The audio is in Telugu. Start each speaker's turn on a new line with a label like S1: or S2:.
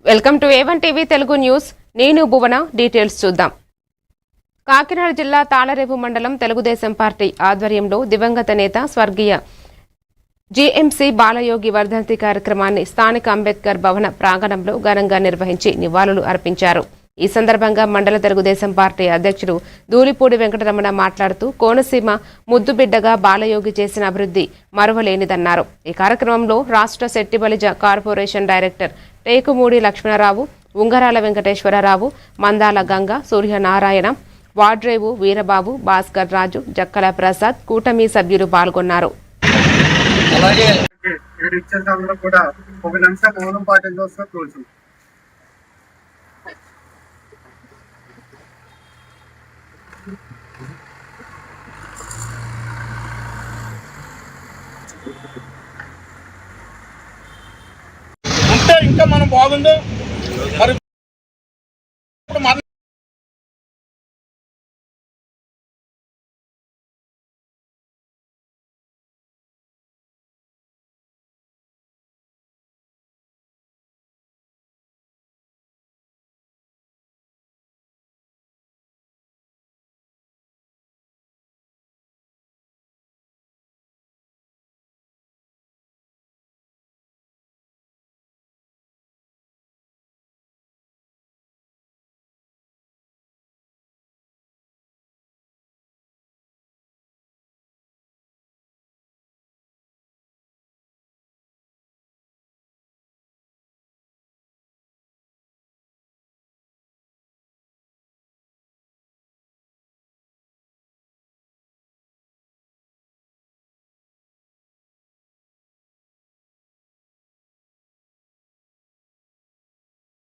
S1: Welcome to A1 TV Telugu news. నేను భువన. డీటెయిల్స్ చూద్దాం. కాకినాడ జిల్లా తాళరేవు మండలం తెలుగుదేశం పార్టీ ఆధ్వర్యంలో దివంగత నేత స్వర్గీయ జీఎంసీ బాలయోగి వర్ధంతి కార్యక్రమాన్ని స్థానిక అంబేద్కర్ భవన ప్రాంగణంలో ఘనంగా నిర్వహించి నివాళులు అర్పించారు. ఈ సందర్భంగా మండల తెలుగుదేశం పార్టీ అధ్యక్షుడు ధూళిపూడి వెంకటరమణ మాట్లాడుతూ కోనసీమ ముద్దుబిడ్డగా బాలయోగి చేసిన అభివృద్ధి మరువలేనిదన్నారు. ఈ కార్యక్రమంలో రాష్ట్ర శెట్టిబలిజ కార్పొరేషన్ డైరెక్టర్ టేకుమూడి లక్ష్మణరావు, ఉంగరాల వెంకటేశ్వరరావు, మందాల గంగ, సూర్యనారాయణ, వాడ్రేవు వీరబాబు, భాస్కర్ రాజు, జక్కల ప్రసాద్, కూటమి సభ్యులు పాల్గొన్నారు.
S2: ఉంటే ఇంకా మనం బాగుందో